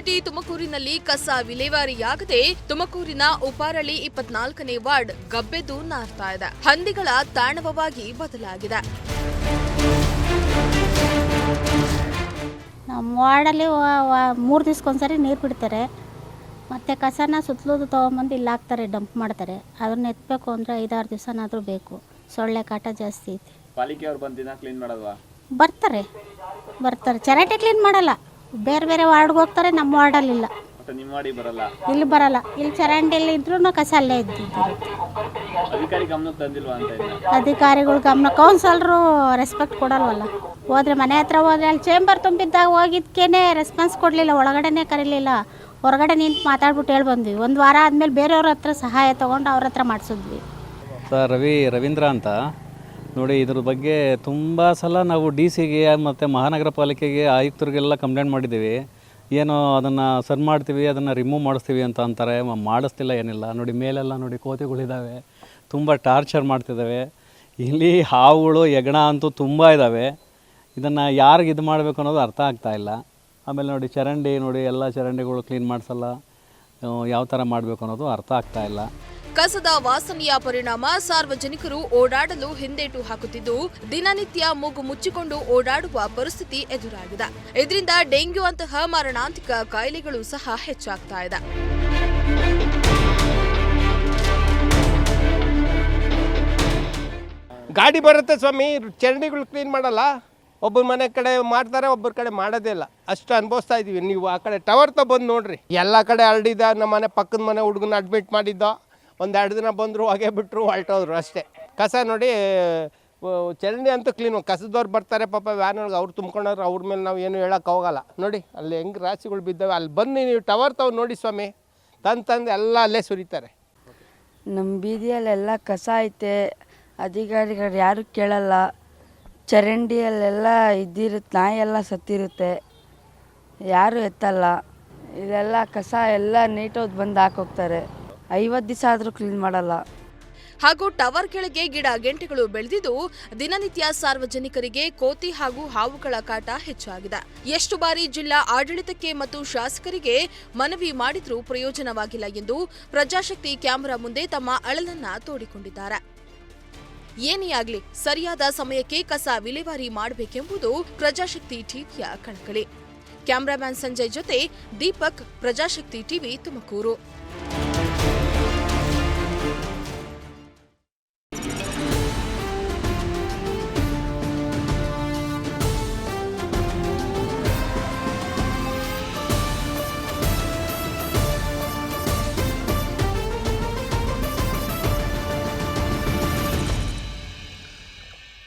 City ತುಮಕೂರಿನಲ್ಲಿ ಕಸ ವಿಲೇವಾರಿಯಾಗದೆ ತುಮಕೂರಿನ ಉಪಾರಳ್ಳಿ 24ನೇ ವಾರ್ಡ್ ಗಬ್ಬೆದ್ದು ನಾರ್ತಾ ಇದೆ. ಹಂದಿಗಳ ತಾಣವವಾಗಿ ಬದಲಾಗಿದೆ. ನಮ್ಮ ವಾರ್ಡಲ್ಲಿ 3 ದಿವಸಕ್ಕೊಂದ್ಸರಿ ನೀರು ಬಿಡ್ತಾರೆ. ಮತ್ತು ಕಸನ ಸುತ್ತಲೂ ತೊಗೊಂಬಂದು ಇಲ್ಲಿ ಹಾಕ್ತಾರೆ, ಡಂಪ್ ಮಾಡ್ತಾರೆ. ಅದನ್ನ ಎತ್ತಬೇಕು ಅಂದರೆ 5-6 ದಿವಸನಾದರೂ ಬೇಕು. ಸೊಳ್ಳೆ ಕಾಟ ಜಾಸ್ತಿ ಐತಿ. ಪಾಲಿಕೆಯವರು ಬಂದು ದಿನ ಕ್ಲೀನ್ ಮಾಡೋದವಾ? ಬರ್ತಾರೆ. ಚರಂಡಿ ಕ್ಲೀನ್ ಮಾಡಲ್ಲ. ಬೇರೆ ವಾರ್ಡ್ಗೆ ಹೋಗ್ತಾರೆ, ನಮ್ಮ ವಾರ್ಡಲ್ಲಿಲ್ಲ. ಮತ್ತೆ ನಿಮ್ಮ ವಾರ್ಡಿಗೆ ಬರಲ್ಲ? ಇಲ್ಲಿ ಬರಲ್ಲ. ಇಲ್ಲಿ ಚರಂಡಿಯಲ್ಲಿ ಇದ್ರೂ ಕಸ ಅಲ್ಲೇ ಇದ್ದಿರುತ್ತೆ. ಅಧಿಕಾರಿ ಗಮನಕ್ಕೆ ತಂದಿಲ್ವಾ ಅಂತ ಇಲ್ಲ? ಅಧಿಕಾರಿಗಳು ಗಮನ, ಕೌನ್ಸಲರು ರೆಸ್ಪೆಕ್ಟ್ ಕೊಡಲ್ವಲ್ಲ. ಹೋದ್ರೆ ಮನೆ ಹತ್ರ ಹೋದ್ರೆ ಅಲ್ಲಿ ಚೇಂಬರ್ ತುಂಬಿದ್ದಾಗ ಹೋಗಿದ್ಕೇನೆ ರೆಸ್ಪಾನ್ಸ್ ಕೊಡಲಿಲ್ಲ, ಒಳಗಡೆನೇ ಕರೀಲಿಲ್ಲ. ಹೊರಗಡೆ ನಿಂತು ಮಾತಾಡ್ಬಿಟ್ಟು ಹೇಳಿ ಬಂದ್ವಿ. 1 ವಾರ ಆದಮೇಲೆ ಬೇರೆಯವ್ರ ಹತ್ರ ಸಹಾಯ ತೊಗೊಂಡು ಅವ್ರ ಹತ್ರ ಮಾಡಿಸಿದ್ವಿ. ಸರ್ ರವೀಂದ್ರ ಅಂತ ನೋಡಿ, ಇದ್ರ ಬಗ್ಗೆ ತುಂಬ ಸಲ ನಾವು DC ಗೆ ಮತ್ತು ಮಹಾನಗರ ಪಾಲಿಕೆಗೆ ಆಯುಕ್ತರಿಗೆಲ್ಲ ಕಂಪ್ಲೇಂಟ್ ಮಾಡಿದ್ದೀವಿ. ಏನೋ ಅದನ್ನು ಸರಿ ಮಾಡ್ತೀವಿ, ಅದನ್ನು ರಿಮೂವ್ ಮಾಡಿಸ್ತೀವಿ ಅಂತ ಅಂತಾರೆ. ಮಾಡಿಸ್ತಿಲ್ಲ, ಏನಿಲ್ಲ. ನೋಡಿ ಮೇಲೆಲ್ಲ ನೋಡಿ ಕೋತಿಗಳಿದ್ದಾವೆ, ತುಂಬ ಟಾರ್ಚರ್ ಮಾಡ್ತಿದ್ದಾವೆ. ಇಲ್ಲಿ ಹಾವುಗಳು ಹೆಗ್ಗಣ ಅಂತೂ ತುಂಬ ಇದ್ದಾವೆ. ಇದನ್ನು ಯಾರಿಗೆ ಇದು ಮಾಡಬೇಕು ಅನ್ನೋದು ಅರ್ಥ ಆಗ್ತಾಯಿಲ್ಲ. ಆಮೇಲೆ ನೋಡಿ ಚರಂಡಿ ನೋಡಿ, ಎಲ್ಲ ಚರಂಡಿಗಳು ಕ್ಲೀನ್ ಮಾಡಿಸಲ್ಲ. ಯಾವ ಥರ ಮಾಡಬೇಕು ಅನ್ನೋದು ಅರ್ಥ ಆಗ್ತಾಯಿಲ್ಲ. ಕಸದ ವಾಸನೆಯ ಪರಿಣಾಮ ಸಾರ್ವಜನಿಕರು ಓಡಾಡಲು ಹಿಂದೇಟು ಹಾಕುತ್ತಿದ್ದು, ದಿನನಿತ್ಯ ಮೂಗು ಮುಚ್ಚಿಕೊಂಡು ಓಡಾಡುವ ಪರಿಸ್ಥಿತಿ ಎದುರಾಗಿದೆ. ಇದರಿಂದ ಡೆಂಗ್ಯೂ ಅಂತಹ ಮಾರಣಾಂತಿಕ ಕಾಯಿಲೆಗಳು ಸಹ ಹೆಚ್ಚಾಗ್ತಾ ಇದೆ. ಗಾಡಿ ಬರುತ್ತೆ ಸ್ವಾಮಿ, ಚರಂಡಿಗಳು ಕ್ಲೀನ್ ಮಾಡಲ್ಲ. ಒಬ್ಬರ ಮನೆ ಕಡೆ ಮಾಡ್ತಾರೆ, ಒಬ್ಬರ ಕಡೆ ಮಾಡೋದೇ ಇಲ್ಲ. ಅಷ್ಟು ಅನುಭವಿಸ್ತಾ ಇದ್ದೀವಿ. ನೀವು ಆ ಕಡೆ ಟವರ್ ಬಂದು ನೋಡ್ರಿ, ಎಲ್ಲ ಕಡೆ ಹರಡಿದ. ನಮ್ಮ ಮನೆ ಪಕ್ಕದ ಮನೆ ಹುಡುಗನ ಅಡ್ಮಿಟ್ ಮಾಡಿದ್ದೋ, 1-2 ದಿನ ಬಂದರು, ಹೊಗೆ ಬಿಟ್ಟರು, ಹೊರಟೋದ್ರು ಅಷ್ಟೇ. ಕಸ ನೋಡಿ, ಚರಂಡಿ ಅಂತೂ ಕ್ಲೀನ್. ಕಸದವ್ರು ಬರ್ತಾರೆ ಪಾಪ ವ್ಯಾನೊಳಗೆ, ಅವ್ರು ತುಂಬ್ಕೊಂಡ್ರೆ ಅವ್ರ ಮೇಲೆ ನಾವು ಏನು ಹೇಳೋಕೆ ಹೋಗಲ್ಲ. ನೋಡಿ ಅಲ್ಲಿ ಹೆಂಗೆ ರಾಶಿಗಳು ಬಿದ್ದಾವೆ. ಅಲ್ಲಿ ಬಂದು ನೀವು ಟವರ್ ನೋಡಿ ಸ್ವಾಮಿ, ತಂದು ಎಲ್ಲ ಅಲ್ಲೇ ಸುರಿತಾರೆ. ನಮ್ಮ ಬೀದಿಯಲ್ಲೆಲ್ಲ ಕಸ ಐತೆ, ಅಧಿಕಾರಿಗಳು ಯಾರು ಕೇಳಲ್ಲ. ಚರಂಡಿಯಲ್ಲೆಲ್ಲ ಇದ್ದಿರುತ್ತೆ, ನಾಯೆಲ್ಲ ಸತ್ತಿರುತ್ತೆ, ಯಾರು ಎತ್ತಲ್ಲ. ಇದೆಲ್ಲ ಕಸ ಎಲ್ಲ ನೀಟೋದು ಬಂದು ಹಾಕೋಗ್ತಾರೆ. 50 ದಿವಸ ಆದರೂ ಕ್ಲೀನ್ ಮಾಡಲ್ಲ. ಹಾಗೂ ಟವರ್ ಕೆಳಗೆ ಗಿಡ ಗೆಂಟೆಗಳು ಬೆಳೆದಿದ್ದು ದಿನನಿತ್ಯ ಸಾರ್ವಜನಿಕರಿಗೆ ಕೋತಿ ಹಾಗೂ ಹಾವುಗಳ ಕಾಟ ಹೆಚ್ಚಾಗಿದೆ. ಎಷ್ಟು ಬಾರಿ ಜಿಲ್ಲಾ ಆಡಳಿತಕ್ಕೆ ಮತ್ತು ಶಾಸಕರಿಗೆ ಮನವಿ ಮಾಡಿದ್ರೂ ಪ್ರಯೋಜನವಾಗಿಲ್ಲ ಎಂದು ಪ್ರಜಾಶಕ್ತಿ ಕ್ಯಾಮೆರಾ ಮುಂದೆ ತಮ್ಮ ಅಳಲನ್ನ ತೋಡಿಕೊಂಡಿದ್ದಾರೆ. ಏನೇ ಆಗಲಿ ಸರಿಯಾದ ಸಮಯಕ್ಕೆ ಕಸ ವಿಲೇವಾರಿ ಮಾಡಬೇಕೆಂಬುದು ಪ್ರಜಾಶಕ್ತಿ ಟಿವಿಯ ಕಳಕಳಿ. ಕ್ಯಾಮರಾಮನ್ ಸಂಜಯ್ ಜೊತೆ ದೀಪಕ್, ಪ್ರಜಾಶಕ್ತಿ ಟಿವಿ, ತುಮಕೂರು.